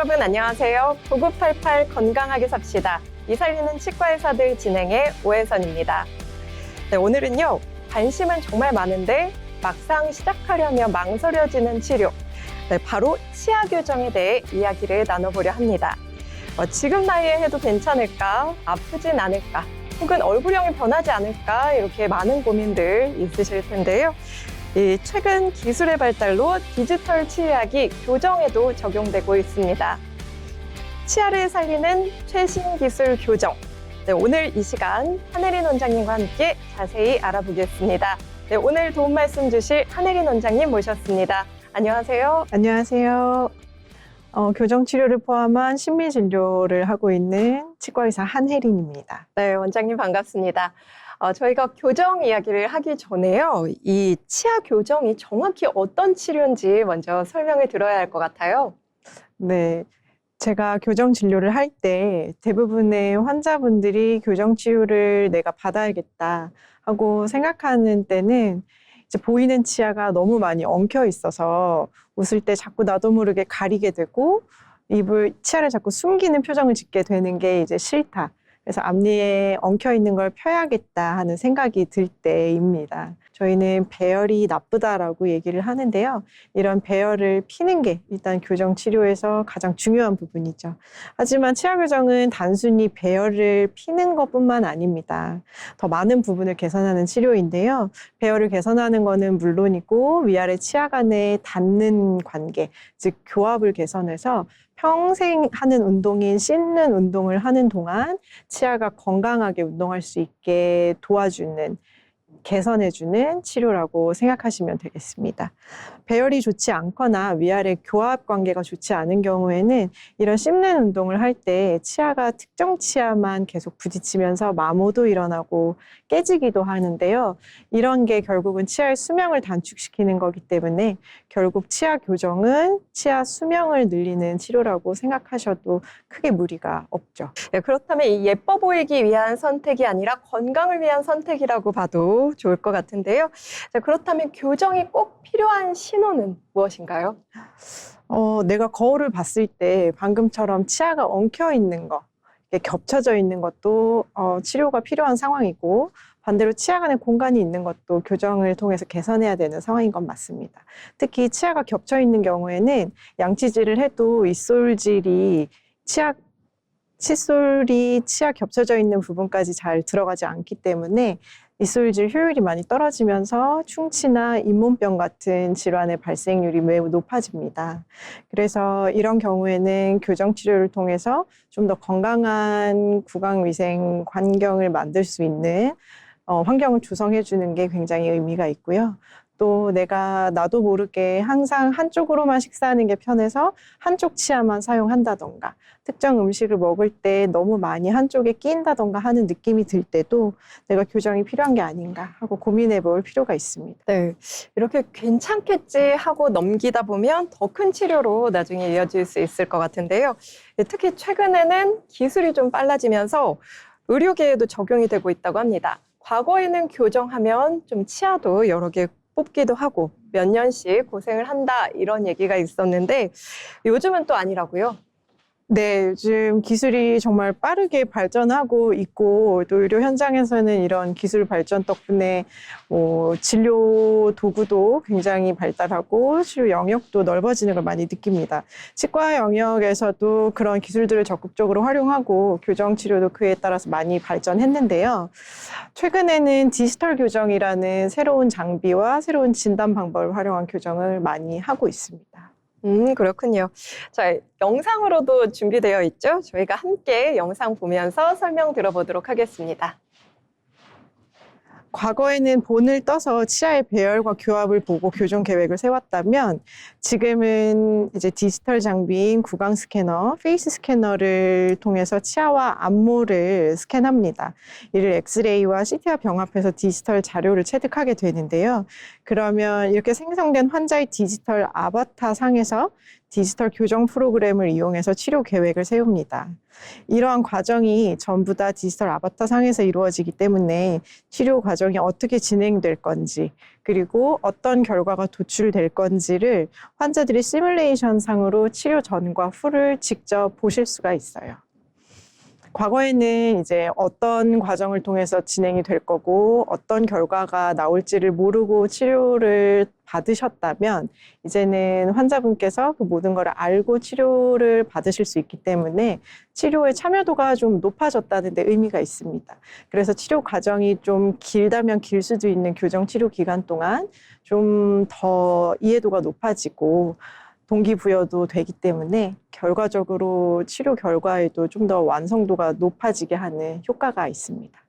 여러분 안녕하세요. 9988 건강하게 삽시다. 이살리는 치과의사들 진행의 오혜선입니다. 네, 오늘은요. 관심은 정말 많은데 막상 시작하려면 망설여지는 치료. 네, 바로 치아 교정에 대해 이야기를 나눠보려 합니다. 지금 나이에 해도 괜찮을까? 아프진 않을까? 혹은 얼굴형이 변하지 않을까? 이렇게 많은 고민들 있으실 텐데요. 최근 기술의 발달로 디지털 치의학이 교정에도 적용되고 있습니다. 치아를 살리는 최신 기술 교정. 네, 오늘 이 시간 한혜린 원장님과 함께 자세히 알아보겠습니다. 네, 오늘 도움 말씀 주실 한혜린 원장님 모셨습니다. 안녕하세요. 안녕하세요. 교정치료를 포함한 심리진료를 하고 있는 치과의사 한혜린입니다. 네, 원장님 반갑습니다. 저희가 교정 이야기를 하기 전에요. 이 치아 교정이 정확히 어떤 치료인지 먼저 설명을 들어야 할 것 같아요. 네, 제가 교정진료를 할 때 대부분의 환자분들이 교정치료를 내가 받아야겠다 하고 생각하는 때는 이제 보이는 치아가 너무 많이 엉켜 있어서 웃을 때 자꾸 나도 모르게 가리게 되고 치아를 자꾸 숨기는 표정을 짓게 되는 게 이제 싫다. 그래서 앞니에 엉켜 있는 걸 펴야겠다 하는 생각이 들 때입니다. 저희는 배열이 나쁘다라고 얘기를 하는데요. 이런 배열을 피는 게 일단 교정 치료에서 가장 중요한 부분이죠. 하지만 치아 교정은 단순히 배열을 피는 것뿐만 아닙니다. 더 많은 부분을 개선하는 치료인데요. 배열을 개선하는 것은 물론이고 위아래 치아 간의 닿는 관계, 즉 교합을 개선해서 평생 하는 운동인 씻는 운동을 하는 동안 치아가 건강하게 운동할 수 있게 도와주는, 개선해주는 치료라고 생각하시면 되겠습니다. 배열이 좋지 않거나 위아래 교합 관계가 좋지 않은 경우에는 이런 씹는 운동을 할 때 치아가 특정 치아만 계속 부딪히면서 마모도 일어나고 깨지기도 하는데요. 이런 게 결국은 치아의 수명을 단축시키는 거기 때문에 결국 치아 교정은 치아 수명을 늘리는 치료라고 생각하셔도 크게 무리가 없죠. 네, 그렇다면 이 예뻐 보이기 위한 선택이 아니라 건강을 위한 선택이라고 봐도 좋을 것 같은데요. 자, 그렇다면 교정이 꼭 필요한 신호는 무엇인가요? 내가 거울을 봤을 때 방금처럼 치아가 엉켜 있는 거, 이렇게 겹쳐져 있는 것도 치료가 필요한 상황이고 반대로 치아 간에 공간이 있는 것도 교정을 통해서 개선해야 되는 상황인 건 맞습니다. 특히 치아가 겹쳐 있는 경우에는 양치질을 해도 칫솔이 치아 겹쳐져 있는 부분까지 잘 들어가지 않기 때문에 이솔질 효율이 많이 떨어지면서 충치나 잇몸병 같은 질환의 발생률이 매우 높아집니다. 그래서 이런 경우에는 교정치료를 통해서 좀 더 건강한 구강위생 환경을 만들 수 있는 환경을 조성해 주는 게 굉장히 의미가 있고요. 또 나도 모르게 항상 한쪽으로만 식사하는 게 편해서 한쪽 치아만 사용한다던가 특정 음식을 먹을 때 너무 많이 한쪽에 끼인다던가 하는 느낌이 들 때도 내가 교정이 필요한 게 아닌가 하고 고민해 볼 필요가 있습니다. 네, 이렇게 괜찮겠지 하고 넘기다 보면 더 큰 치료로 나중에 이어질 수 있을 것 같은데요. 특히 최근에는 기술이 좀 빨라지면서 의료계에도 적용이 되고 있다고 합니다. 과거에는 교정하면 좀 치아도 여러 개 뽑기도 하고 몇 년씩 고생을 한다 이런 얘기가 있었는데 요즘은 또 아니라고요? 네, 요즘 기술이 정말 빠르게 발전하고 있고 또 의료 현장에서는 이런 기술 발전 덕분에 진료 도구도 굉장히 발달하고 치료 영역도 넓어지는 걸 많이 느낍니다. 치과 영역에서도 그런 기술들을 적극적으로 활용하고 교정 치료도 그에 따라서 많이 발전했는데요. 최근에는 디지털 교정이라는 새로운 장비와 새로운 진단 방법을 활용한 교정을 많이 하고 있습니다. 그렇군요. 자, 영상으로도 준비되어 있죠? 저희가 함께 영상 보면서 설명 들어보도록 하겠습니다. 과거에는 본을 떠서 치아의 배열과 교합을 보고 교정 계획을 세웠다면 지금은 이제 디지털 장비인 구강 스캐너, 페이스 스캐너를 통해서 치아와 안모를 스캔합니다. 이를 엑스레이와 CT와 병합해서 디지털 자료를 체득하게 되는데요. 그러면 이렇게 생성된 환자의 디지털 아바타 상에서 디지털 교정 프로그램을 이용해서 치료 계획을 세웁니다. 이러한 과정이 전부 다 디지털 아바타 상에서 이루어지기 때문에 치료 과정이 어떻게 진행될 건지, 그리고 어떤 결과가 도출될 건지를 환자들이 시뮬레이션 상으로 치료 전과 후를 직접 보실 수가 있어요. 과거에는 이제 어떤 과정을 통해서 진행이 될 거고 어떤 결과가 나올지를 모르고 치료를 받으셨다면, 이제는 환자분께서 그 모든 걸 알고 치료를 받으실 수 있기 때문에 치료의 참여도가 좀 높아졌다는 데 의미가 있습니다. 그래서 치료 과정이 좀 길다면 길 수도 있는 교정 치료 기간 동안 좀 더 이해도가 높아지고 동기부여도 되기 때문에 결과적으로 치료 결과에도 좀 더 완성도가 높아지게 하는 효과가 있습니다.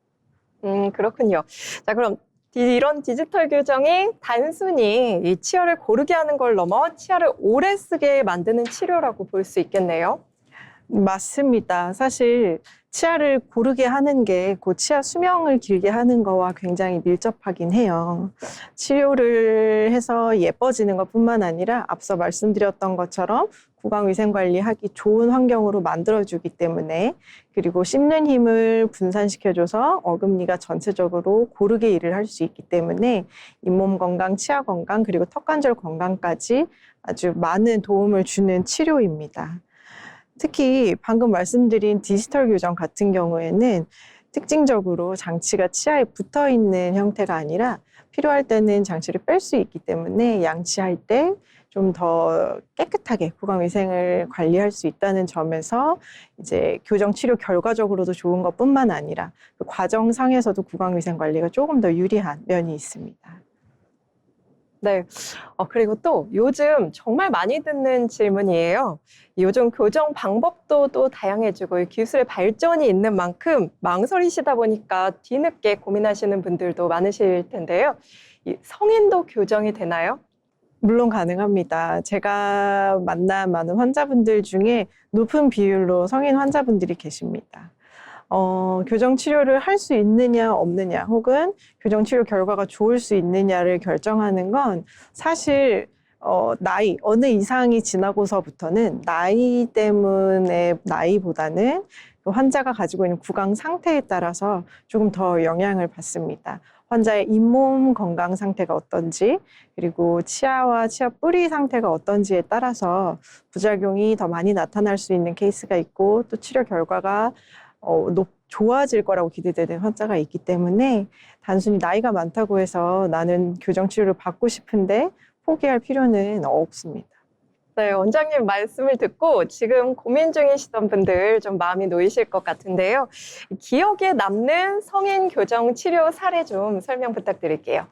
그렇군요. 자, 그럼 이런 디지털 교정이 단순히 이 치아를 고르게 하는 걸 넘어 치아를 오래 쓰게 만드는 치료라고 볼 수 있겠네요. 맞습니다. 사실 치아를 고르게 하는 게 그 치아 수명을 길게 하는 거와 굉장히 밀접하긴 해요. 치료를 해서 예뻐지는 것뿐만 아니라 앞서 말씀드렸던 것처럼 구강위생관리하기 좋은 환경으로 만들어주기 때문에, 그리고 씹는 힘을 분산시켜줘서 어금니가 전체적으로 고르게 일을 할 수 있기 때문에 잇몸 건강, 치아 건강, 그리고 턱관절 건강까지 아주 많은 도움을 주는 치료입니다. 특히 방금 말씀드린 디지털 교정 같은 경우에는 특징적으로 장치가 치아에 붙어 있는 형태가 아니라 필요할 때는 장치를 뺄 수 있기 때문에 양치할 때 좀 더 깨끗하게 구강위생을 관리할 수 있다는 점에서 이제 교정 치료 결과적으로도 좋은 것뿐만 아니라 그 과정상에서도 구강위생 관리가 조금 더 유리한 면이 있습니다. 네. 그리고 또 요즘 정말 많이 듣는 질문이에요. 요즘 교정 방법도 또 다양해지고 기술의 발전이 있는 만큼 망설이시다 보니까 뒤늦게 고민하시는 분들도 많으실 텐데요. 이 성인도 교정이 되나요? 물론 가능합니다. 제가 만난 많은 환자분들 중에 높은 비율로 성인 환자분들이 계십니다. 교정 치료를 할 수 있느냐 없느냐, 혹은 교정 치료 결과가 좋을 수 있느냐를 결정하는 건 사실 나이, 어느 이상이 지나고서부터는 나이 때문에, 나이보다는 그 환자가 가지고 있는 구강 상태에 따라서 조금 더 영향을 받습니다. 환자의 잇몸 건강 상태가 어떤지, 그리고 치아와 치아 뿌리 상태가 어떤지에 따라서 부작용이 더 많이 나타날 수 있는 케이스가 있고, 또 치료 결과가 좋아질 거라고 기대되는 환자가 있기 때문에 단순히 나이가 많다고 해서 나는 교정 치료를 받고 싶은데 포기할 필요는 없습니다. 네, 원장님 말씀을 듣고 지금 고민 중이시던 분들 좀 마음이 놓이실 것 같은데요. 기억에 남는 성인 교정 치료 사례 좀 설명 부탁드릴게요.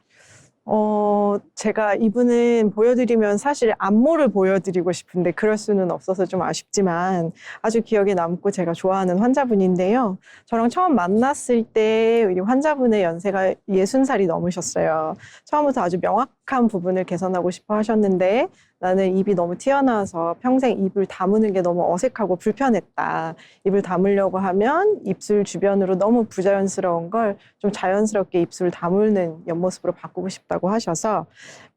제가 이분은 보여드리면 사실 안모를 보여드리고 싶은데 그럴 수는 없어서 좀 아쉽지만 아주 기억에 남고 제가 좋아하는 환자분인데요. 저랑 처음 만났을 때 이 환자분의 연세가 60살이 넘으셨어요. 처음부터 아주 명확한 부분을 개선하고 싶어 하셨는데 나는 입이 너무 튀어나와서 평생 입을 다무는 게 너무 어색하고 불편했다. 입을 다물려고 하면 입술 주변으로 너무 부자연스러운 걸 좀 자연스럽게 입술을 다무는 옆모습으로 바꾸고 싶다고 하셔서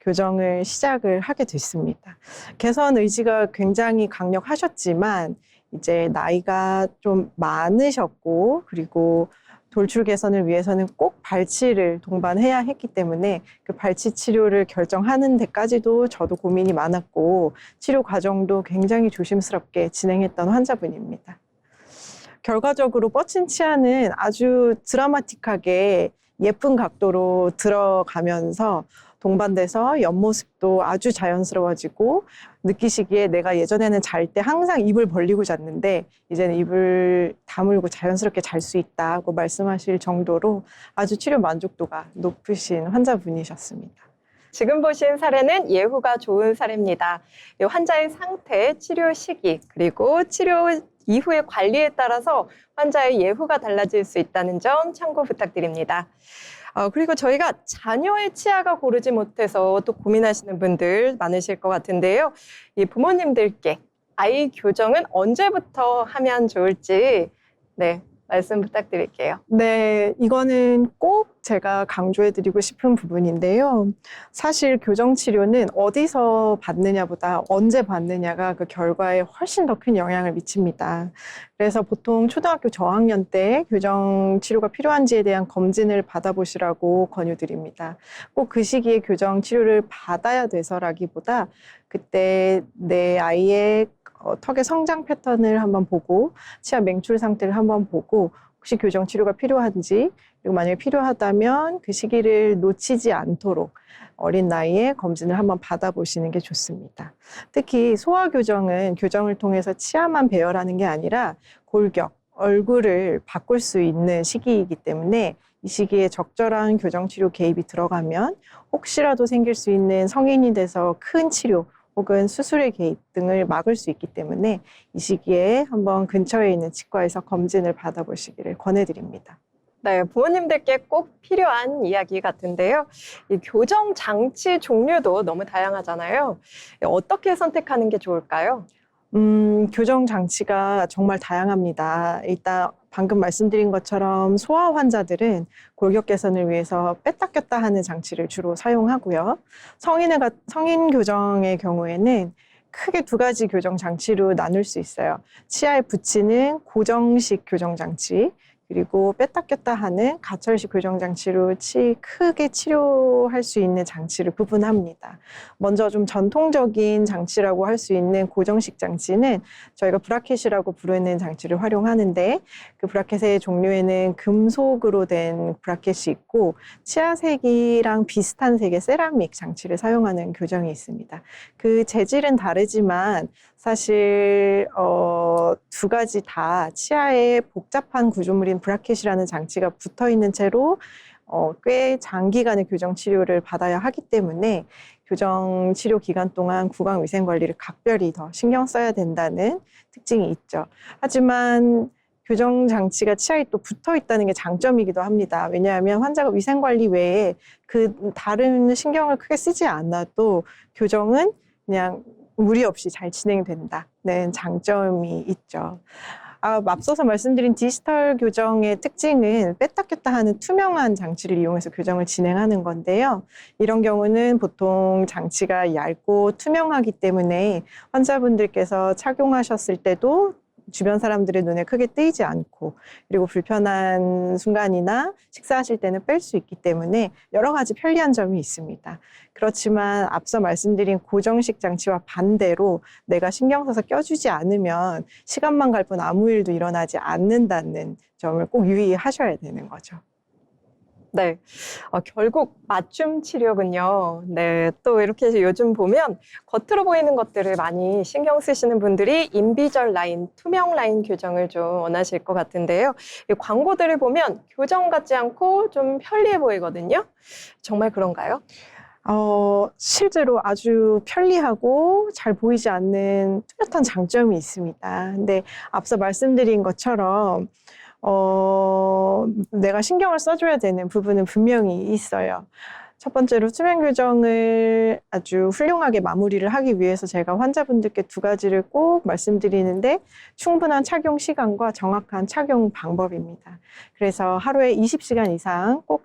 교정을 시작을 하게 됐습니다. 개선 의지가 굉장히 강력하셨지만 이제 나이가 좀 많으셨고, 그리고 돌출 개선을 위해서는 꼭 발치를 동반해야 했기 때문에 그 발치 치료를 결정하는 데까지도 저도 고민이 많았고 치료 과정도 굉장히 조심스럽게 진행했던 환자분입니다. 결과적으로 뻗친 치아는 아주 드라마틱하게 예쁜 각도로 들어가면서 동반돼서 옆모습도 아주 자연스러워지고, 느끼시기에 내가 예전에는 잘 때 항상 입을 벌리고 잤는데 이제는 입을 다물고 자연스럽게 잘 수 있다고 말씀하실 정도로 아주 치료 만족도가 높으신 환자분이셨습니다. 지금 보신 사례는 예후가 좋은 사례입니다. 이 환자의 상태, 치료 시기, 그리고 치료 이후의 관리에 따라서 환자의 예후가 달라질 수 있다는 점 참고 부탁드립니다. 그리고 저희가 자녀의 치아가 고르지 못해서 또 고민하시는 분들 많으실 것 같은데요. 이 부모님들께 아이 교정은 언제부터 하면 좋을지 말씀 부탁드릴게요. 네, 이거는 꼭 제가 강조해드리고 싶은 부분인데요. 사실 교정치료는 어디서 받느냐보다 언제 받느냐가 그 결과에 훨씬 더 큰 영향을 미칩니다. 그래서 보통 초등학교 저학년 때 교정치료가 필요한지에 대한 검진을 받아보시라고 권유드립니다. 꼭 그 시기에 교정치료를 받아야 돼서라기보다 그때 내 아이의 턱의 성장 패턴을 한번 보고 치아 맹출 상태를 한번 보고 혹시 교정 치료가 필요한지, 그리고 만약에 필요하다면 그 시기를 놓치지 않도록 어린 나이에 검진을 한번 받아보시는 게 좋습니다. 특히 소아 교정은 교정을 통해서 치아만 배열하는 게 아니라 골격, 얼굴을 바꿀 수 있는 시기이기 때문에 이 시기에 적절한 교정 치료 개입이 들어가면 혹시라도 생길 수 있는 성인이 돼서 큰 치료 혹은 수술의 개입 등을 막을 수 있기 때문에 이 시기에 한번 근처에 있는 치과에서 검진을 받아보시기를 권해드립니다. 네, 부모님들께 꼭 필요한 이야기 같은데요. 이 교정 장치 종류도 너무 다양하잖아요. 어떻게 선택하는 게 좋을까요? 교정 장치가 정말 다양합니다. 일단 방금 말씀드린 것처럼 소아 환자들은 골격 개선을 위해서 뺐다 꼈다 하는 장치를 주로 사용하고요. 성인 교정의 경우에는 크게 두 가지 교정 장치로 나눌 수 있어요. 치아에 붙이는 고정식 교정 장치, 그리고 뺐다 꼈다 하는 가철식 교정 장치로 크게 치료할 수 있는 장치를 구분합니다. 먼저 좀 전통적인 장치라고 할 수 있는 고정식 장치는 저희가 브라켓이라고 부르는 장치를 활용하는데, 그 브라켓의 종류에는 금속으로 된 브라켓이 있고 치아색이랑 비슷한 색의 세라믹 장치를 사용하는 교정이 있습니다. 그 재질은 다르지만 사실 두 가지 다 치아에 복잡한 구조물인 브라켓이라는 장치가 붙어 있는 채로 꽤 장기간의 교정 치료를 받아야 하기 때문에 교정 치료 기간 동안 구강 위생 관리를 각별히 더 신경 써야 된다는 특징이 있죠. 하지만 교정 장치가 치아에 또 붙어 있다는 게 장점이기도 합니다. 왜냐하면 환자가 위생 관리 외에 그 다른 신경을 크게 쓰지 않아도 교정은 그냥 무리 없이 잘 진행된다는 장점이 있죠. 앞서서 말씀드린 디지털 교정의 특징은 뺐다 꼈다 하는 투명한 장치를 이용해서 교정을 진행하는 건데요. 이런 경우는 보통 장치가 얇고 투명하기 때문에 환자분들께서 착용하셨을 때도 주변 사람들의 눈에 크게 띄지 않고, 그리고 불편한 순간이나 식사하실 때는 뺄 수 있기 때문에 여러 가지 편리한 점이 있습니다. 그렇지만 앞서 말씀드린 고정식 장치와 반대로 내가 신경 써서 껴주지 않으면 시간만 갈 뿐 아무 일도 일어나지 않는다는 점을 꼭 유의하셔야 되는 거죠. 네, 결국 맞춤 치료군요. 네, 또 이렇게 해서 요즘 보면 겉으로 보이는 것들을 많이 신경 쓰시는 분들이 인비절 라인, 투명 라인 교정을 좀 원하실 것 같은데요. 이 광고들을 보면 교정 같지 않고 좀 편리해 보이거든요. 정말 그런가요? 실제로 아주 편리하고 잘 보이지 않는 뚜렷한 장점이 있습니다. 근데 앞서 말씀드린 것처럼 내가 신경을 써줘야 되는 부분은 분명히 있어요. 첫 번째로 투명 교정을 아주 훌륭하게 마무리를 하기 위해서 제가 환자분들께 두 가지를 꼭 말씀드리는데, 충분한 착용 시간과 정확한 착용 방법입니다. 그래서 하루에 20시간 이상 꼭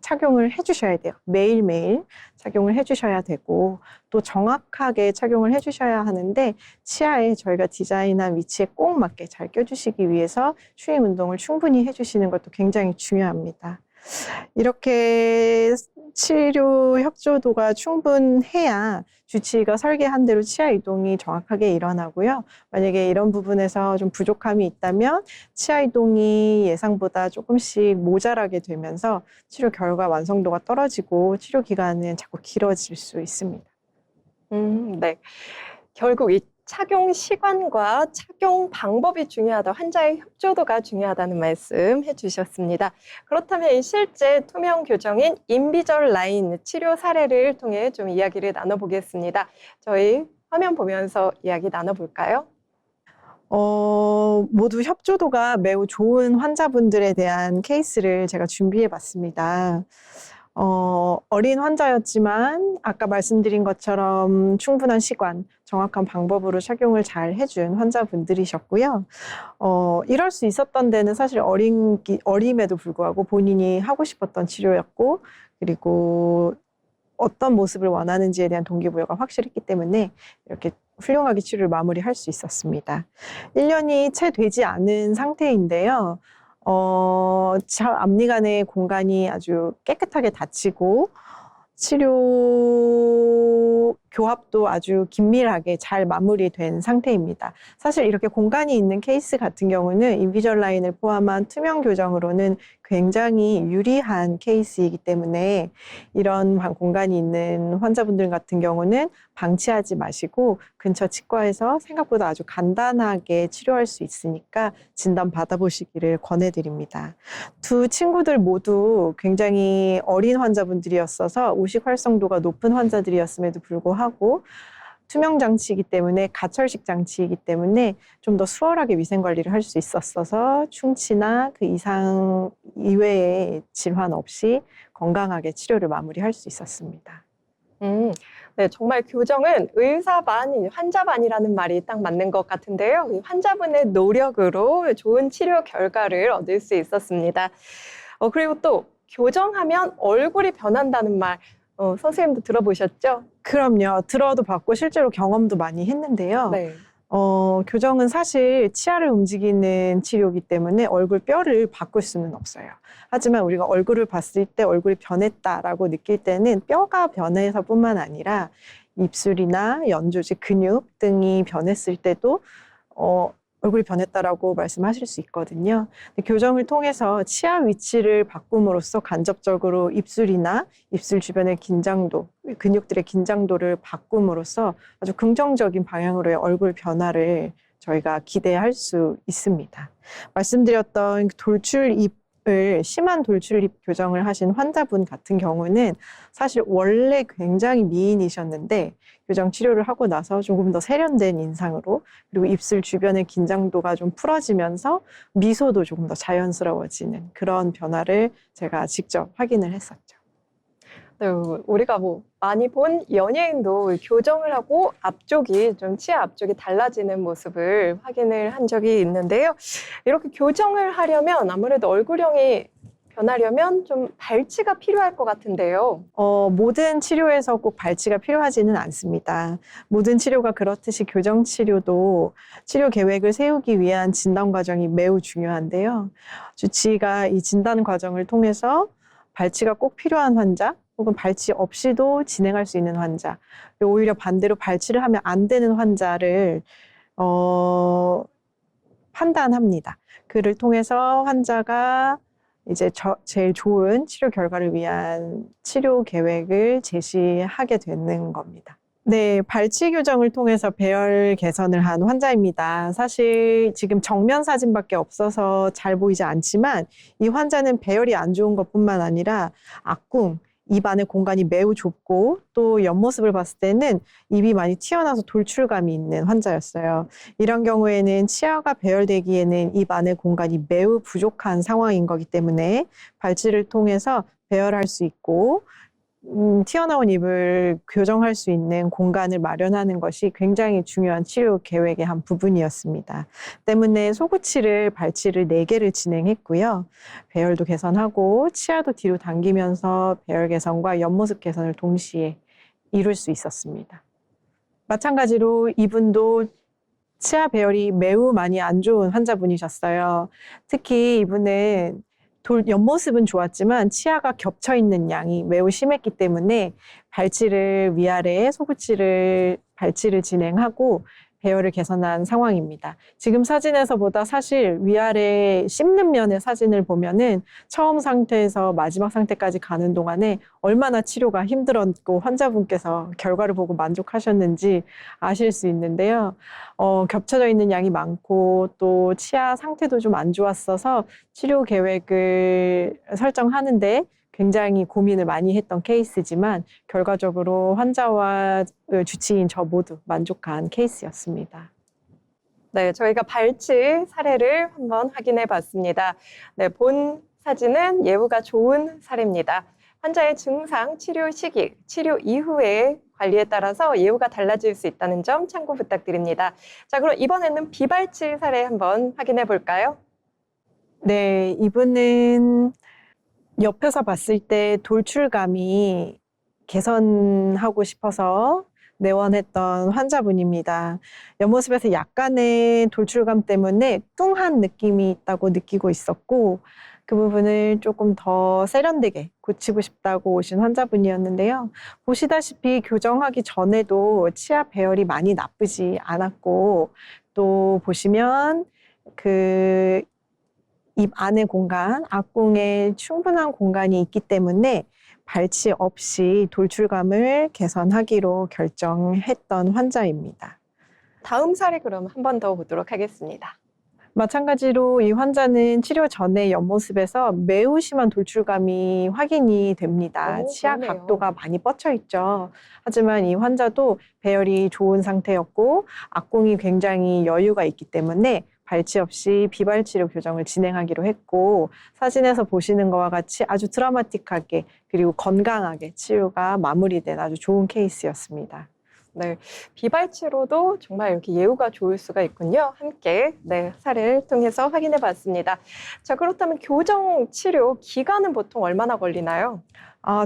착용을 해주셔야 돼요. 매일매일 착용을 해주셔야 되고, 또 정확하게 착용을 해주셔야 하는데, 치아에 저희가 디자인한 위치에 꼭 맞게 잘 껴주시기 위해서 추임 운동을 충분히 해주시는 것도 굉장히 중요합니다. 이렇게 치료 협조도가 충분해야 주치의가 설계한 대로 치아 이동이 정확하게 일어나고요. 만약에 이런 부분에서 좀 부족함이 있다면 치아 이동이 예상보다 조금씩 모자라게 되면서 치료 결과 완성도가 떨어지고 치료 기간은 자꾸 길어질 수 있습니다. 네. 결국 이 착용 시간과 착용 방법이 중요하다, 환자의 협조도가 중요하다는 말씀 해주셨습니다. 그렇다면 이 실제 투명 교정인 인비절 라인 치료 사례를 통해 좀 이야기를 나눠보겠습니다. 저희 화면 보면서 이야기 나눠볼까요? 모두 협조도가 매우 좋은 환자분들에 대한 케이스를 제가 준비해 봤습니다. 어린 환자였지만 아까 말씀드린 것처럼 충분한 시관, 정확한 방법으로 착용을 잘 해준 환자분들이셨고요. 이럴 수 있었던 데는 사실 어림에도 불구하고 본인이 하고 싶었던 치료였고, 그리고 어떤 모습을 원하는지에 대한 동기부여가 확실했기 때문에 이렇게 훌륭하게 치료를 마무리할 수 있었습니다. 1년이 채 되지 않은 상태인데요. 앞니간의 공간이 아주 깨끗하게 닫히고 치료 교합도 아주 긴밀하게 잘 마무리된 상태입니다. 사실 이렇게 공간이 있는 케이스 같은 경우는 인비절라인을 포함한 투명 교정으로는 굉장히 유리한 케이스이기 때문에 이런 공간이 있는 환자분들 같은 경우는 방치하지 마시고 근처 치과에서 생각보다 아주 간단하게 치료할 수 있으니까 진단 받아보시기를 권해드립니다. 두 친구들 모두 굉장히 어린 환자분들이었어서 우식 활성도가 높은 환자들이었음에도 불구하고 투명 장치이기 때문에 가철식 장치이기 때문에 좀 더 수월하게 위생 관리를 할 수 있었어서 충치나 그 이상 이외의 질환 없이 건강하게 치료를 마무리할 수 있었습니다. 네, 정말 교정은 의사 반, 환자 반이라는 말이 딱 맞는 것 같은데요. 이 환자분의 노력으로 좋은 치료 결과를 얻을 수 있었습니다. 그리고 또 교정하면 얼굴이 변한다는 말, 선생님도 들어보셨죠? 그럼요. 들어도 봤고 실제로 경험도 많이 했는데요. 네. 교정은 사실 치아를 움직이는 치료이기 때문에 얼굴 뼈를 바꿀 수는 없어요. 하지만 우리가 얼굴을 봤을 때 얼굴이 변했다라고 느낄 때는 뼈가 변해서뿐만 아니라 입술이나 연조직, 근육 등이 변했을 때도 얼굴이 변했다라고 말씀하실 수 있거든요. 교정을 통해서 치아 위치를 바꿈으로써 간접적으로 입술이나 입술 주변의 긴장도, 근육들의 긴장도를 바꿈으로써 아주 긍정적인 방향으로의 얼굴 변화를 저희가 기대할 수 있습니다. 말씀드렸던 심한 돌출입 교정을 하신 환자분 같은 경우는 사실 원래 굉장히 미인이셨는데 교정 치료를 하고 나서 조금 더 세련된 인상으로 그리고 입술 주변의 긴장도가 좀 풀어지면서 미소도 조금 더 자연스러워지는 그런 변화를 제가 직접 확인을 했었죠. 네, 우리가 많이 본 연예인도 교정을 하고 앞쪽이 좀 치아 앞쪽이 달라지는 모습을 확인을 한 적이 있는데요. 이렇게 교정을 하려면 아무래도 얼굴형이 변하려면 좀 발치가 필요할 것 같은데요. 모든 치료에서 꼭 발치가 필요하지는 않습니다. 모든 치료가 그렇듯이 교정 치료도 치료 계획을 세우기 위한 진단 과정이 매우 중요한데요. 주치의가 이 진단 과정을 통해서 발치가 꼭 필요한 환자, 혹은 발치 없이도 진행할 수 있는 환자, 오히려 반대로 발치를 하면 안 되는 환자를 판단합니다. 그를 통해서 환자가 이제 제일 좋은 치료 결과를 위한 치료 계획을 제시하게 되는 겁니다. 네, 발치 교정을 통해서 배열 개선을 한 환자입니다. 사실 지금 정면 사진밖에 없어서 잘 보이지 않지만 이 환자는 배열이 안 좋은 것뿐만 아니라 악궁, 입 안의 공간이 매우 좁고 또 옆모습을 봤을 때는 입이 많이 튀어나와서 돌출감이 있는 환자였어요. 이런 경우에는 치아가 배열되기에는 입 안의 공간이 매우 부족한 상황인 거기 때문에 발치를 통해서 배열할 수 있고 튀어나온 입을 교정할 수 있는 공간을 마련하는 것이 굉장히 중요한 치료 계획의 한 부분이었습니다. 때문에 소구치를 발치를 4개를 진행했고요. 배열도 개선하고 치아도 뒤로 당기면서 배열 개선과 옆모습 개선을 동시에 이룰 수 있었습니다. 마찬가지로 이분도 치아 배열이 매우 많이 안 좋은 환자분이셨어요. 특히 이분은 옆모습은 좋았지만 치아가 겹쳐 있는 양이 매우 심했기 때문에 발치를 위아래에 발치를 진행하고 배열을 개선한 상황입니다. 지금 사진에서보다 사실 위아래 씹는 면의 사진을 보면은 처음 상태에서 마지막 상태까지 가는 동안에 얼마나 치료가 힘들었고 환자분께서 결과를 보고 만족하셨는지 아실 수 있는데요. 겹쳐져 있는 양이 많고 또 치아 상태도 좀 안 좋았어서 치료 계획을 설정하는데 굉장히 고민을 많이 했던 케이스지만 결과적으로 환자와 주치의인 저 모두 만족한 케이스였습니다. 네, 저희가 발치 사례를 한번 확인해 봤습니다. 네, 본 사진은 예후가 좋은 사례입니다. 환자의 증상, 치료 시기, 치료 이후의 관리에 따라서 예후가 달라질 수 있다는 점 참고 부탁드립니다. 자, 그럼 이번에는 비발치 사례 한번 확인해 볼까요? 네, 이분은 옆에서 봤을 때 돌출감이 개선하고 싶어서 내원했던 환자분입니다. 옆모습에서 약간의 돌출감 때문에 뚱한 느낌이 있다고 느끼고 있었고, 그 부분을 조금 더 세련되게 고치고 싶다고 오신 환자분이었는데요. 보시다시피 교정하기 전에도 치아 배열이 많이 나쁘지 않았고, 또 보시면 그 입 안의 공간, 악궁에 충분한 공간이 있기 때문에 발치 없이 돌출감을 개선하기로 결정했던 환자입니다. 다음 사례 그럼 한 번 더 보도록 하겠습니다. 마찬가지로 이 환자는 치료 전의 옆모습에서 매우 심한 돌출감이 확인이 됩니다. 치아 그러네요. 각도가 많이 뻗쳐 있죠. 하지만 이 환자도 배열이 좋은 상태였고 악궁이 굉장히 여유가 있기 때문에 발치 없이 비발치료 교정을 진행하기로 했고, 사진에서 보시는 것과 같이 아주 드라마틱하게 그리고 건강하게 치료가 마무리된 아주 좋은 케이스였습니다. 네, 비발치로도 정말 이렇게 예후가 좋을 수가 있군요. 함께 사례를 통해서 확인해 봤습니다. 자, 그렇다면 교정 치료 기간은 보통 얼마나 걸리나요?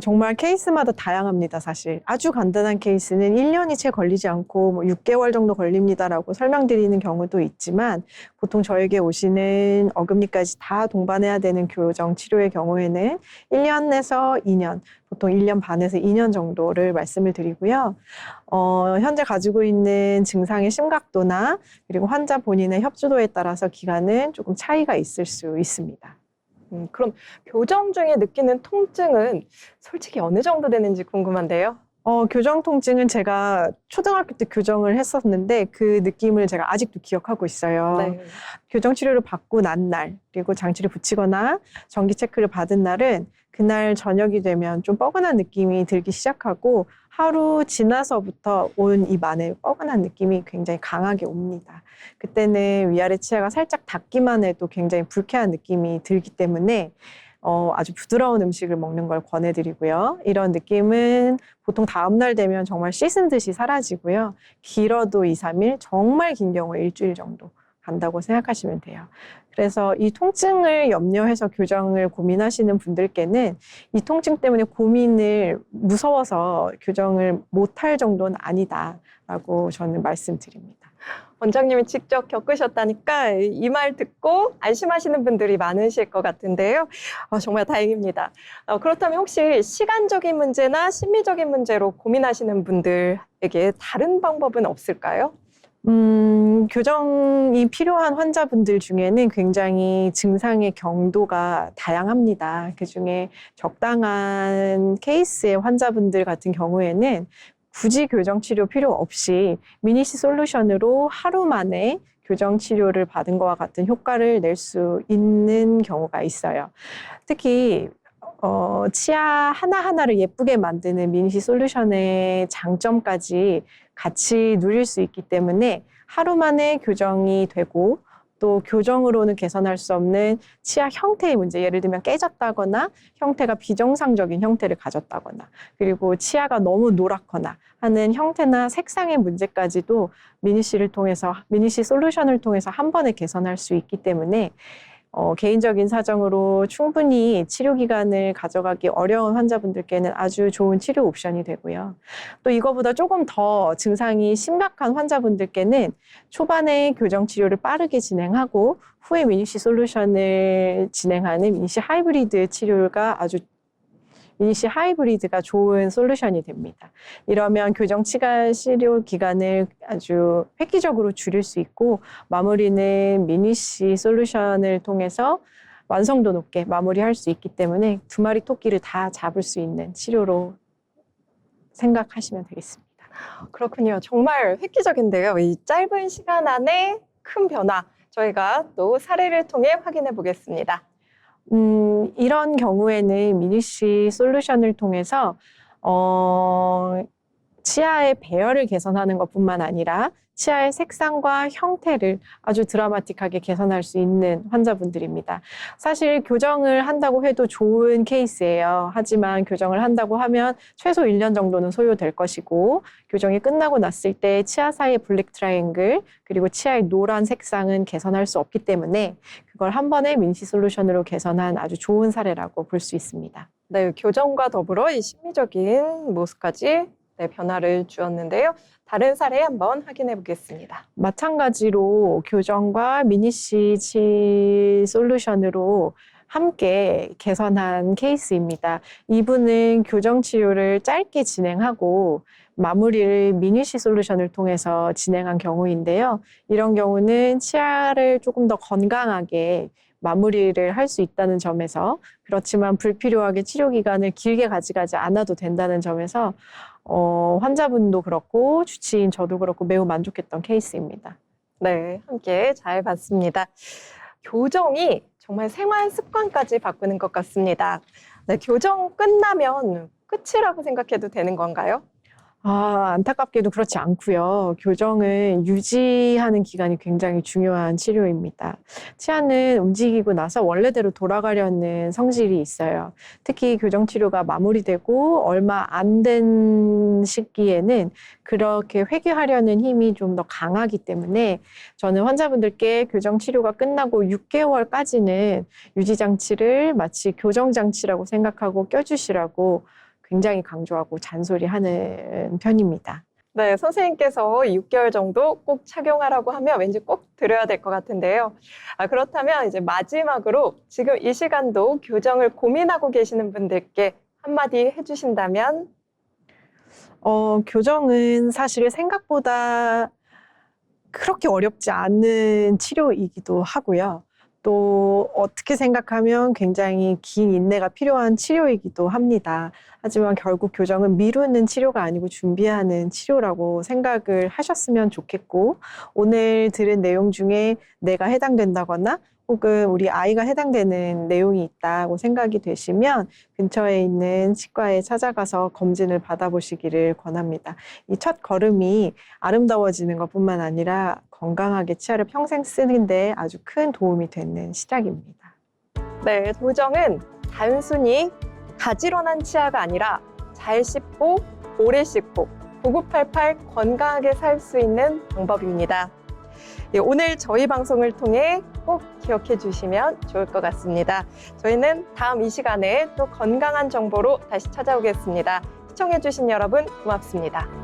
정말 케이스마다 다양합니다, 사실. 아주 간단한 케이스는 1년이 채 걸리지 않고 6개월 정도 걸립니다라고 설명드리는 경우도 있지만, 보통 저에게 오시는 어금니까지 다 동반해야 되는 교정 치료의 경우에는 1년에서 2년, 보통 1년 반에서 2년 정도를 말씀을 드리고요. 현재 가지고 있는 증상의 심각도나 그리고 환자 본인의 협조도에 따라서 기간은 조금 차이가 있을 수 있습니다. 그럼 교정 중에 느끼는 통증은 솔직히 어느 정도 되는지 궁금한데요. 교정 통증은 제가 초등학교 때 교정을 했었는데 그 느낌을 제가 아직도 기억하고 있어요. 네. 교정 치료를 받고 난 날, 그리고 장치를 붙이거나 정기 체크를 받은 날은 그날 저녁이 되면 좀 뻐근한 느낌이 들기 시작하고, 하루 지나서부터 온 입 안에 뻐근한 느낌이 굉장히 강하게 옵니다. 그때는 위아래 치아가 살짝 닿기만 해도 굉장히 불쾌한 느낌이 들기 때문에 아주 부드러운 음식을 먹는 걸 권해드리고요. 이런 느낌은 보통 다음날 되면 정말 씻은 듯이 사라지고요. 길어도 2, 3일, 정말 긴 경우에 일주일 정도 간다고 생각하시면 돼요. 그래서 이 통증을 염려해서 교정을 고민하시는 분들께는 이 통증 때문에 고민을 무서워서 교정을 못할 정도는 아니다라고 저는 말씀드립니다. 원장님이 직접 겪으셨다니까 이 말 듣고 안심하시는 분들이 많으실 것 같은데요. 정말 다행입니다. 그렇다면 혹시 시간적인 문제나 심리적인 문제로 고민하시는 분들에게 다른 방법은 없을까요? 교정이 필요한 환자분들 중에는 굉장히 증상의 경도가 다양합니다. 그중에 적당한 케이스의 환자분들 같은 경우에는 굳이 교정 치료 필요 없이 미니시 솔루션으로 하루 만에 교정 치료를 받은 것과 같은 효과를 낼 수 있는 경우가 있어요. 특히 치아 하나하나를 예쁘게 만드는 미니시 솔루션의 장점까지 같이 누릴 수 있기 때문에 하루 만에 교정이 되고, 또 교정으로는 개선할 수 없는 치아 형태의 문제, 예를 들면 깨졌다거나 형태가 비정상적인 형태를 가졌다거나, 그리고 치아가 너무 노랗거나 하는 형태나 색상의 문제까지도 미니시 솔루션을 통해서 한 번에 개선할 수 있기 때문에 개인적인 사정으로 충분히 치료 기간을 가져가기 어려운 환자분들께는 아주 좋은 치료 옵션이 되고요. 또 이거보다 조금 더 증상이 심각한 환자분들께는 초반에 교정 치료를 빠르게 진행하고 후에 미니시 솔루션을 진행하는 미니시 하이브리드가 좋은 솔루션이 됩니다. 이러면 교정 치료 기간을 아주 획기적으로 줄일 수 있고, 마무리는 미니시 솔루션을 통해서 완성도 높게 마무리할 수 있기 때문에 두 마리 토끼를 다 잡을 수 있는 치료로 생각하시면 되겠습니다. 그렇군요. 정말 획기적인데요. 이 짧은 시간 안에 큰 변화, 저희가 또 사례를 통해 확인해 보겠습니다. 이런 경우에는 미니시 솔루션을 통해서 치아의 배열을 개선하는 것뿐만 아니라 치아의 색상과 형태를 아주 드라마틱하게 개선할 수 있는 환자분들입니다. 사실 교정을 한다고 해도 좋은 케이스예요. 하지만 교정을 한다고 하면 최소 1년 정도는 소요될 것이고, 교정이 끝나고 났을 때 치아 사이의 블랙 트라이앵글 그리고 치아의 노란 색상은 개선할 수 없기 때문에 그걸 한 번에 민시 솔루션으로 개선한 아주 좋은 사례라고 볼 수 있습니다. 네, 교정과 더불어 이 심미적인 모습까지 변화를 주었는데요. 다른 사례 한번 확인해 보겠습니다. 마찬가지로 교정과 미니C치 솔루션으로 함께 개선한 케이스입니다. 이분은 교정 치료를 짧게 진행하고 마무리를 미니시 솔루션을 통해서 진행한 경우인데요. 이런 경우는 치아를 조금 더 건강하게 마무리를 할 수 있다는 점에서, 그렇지만 불필요하게 치료 기간을 길게 가져가지 않아도 된다는 점에서 환자분도 그렇고 주치인 저도 그렇고 매우 만족했던 케이스입니다. 네, 함께 잘 봤습니다. 교정이 정말 생활 습관까지 바꾸는 것 같습니다. 네, 교정 끝나면 끝이라고 생각해도 되는 건가요? 안타깝게도 그렇지 않고요. 교정은 유지하는 기간이 굉장히 중요한 치료입니다. 치아는 움직이고 나서 원래대로 돌아가려는 성질이 있어요. 특히 교정 치료가 마무리되고 얼마 안 된 시기에는 그렇게 회귀하려는 힘이 좀 더 강하기 때문에 저는 환자분들께 교정 치료가 끝나고 6개월까지는 유지장치를 마치 교정장치라고 생각하고 껴주시라고 굉장히 강조하고 잔소리하는 편입니다. 네, 선생님께서 6개월 정도 꼭 착용하라고 하면 왠지 꼭 들어야 될 것 같은데요. 그렇다면 이제 마지막으로 지금 이 시간도 교정을 고민하고 계시는 분들께 한마디 해주신다면? 교정은 사실 생각보다 그렇게 어렵지 않은 치료이기도 하고요. 또 어떻게 생각하면 굉장히 긴 인내가 필요한 치료이기도 합니다. 하지만 결국 교정은 미루는 치료가 아니고 준비하는 치료라고 생각을 하셨으면 좋겠고, 오늘 들은 내용 중에 내가 해당된다거나 혹은 우리 아이가 해당되는 내용이 있다고 생각이 되시면 근처에 있는 치과에 찾아가서 검진을 받아보시기를 권합니다. 이 첫 걸음이 아름다워지는 것뿐만 아니라 건강하게 치아를 평생 쓰는데 아주 큰 도움이 되는 시작입니다. 네, 교정은 단순히 가지런한 치아가 아니라 잘 씹고 오래 씹고 9988 건강하게 살 수 있는 방법입니다. 오늘 저희 방송을 통해 꼭 기억해 주시면 좋을 것 같습니다. 저희는 다음 이 시간에 또 건강한 정보로 다시 찾아오겠습니다. 시청해 주신 여러분 고맙습니다.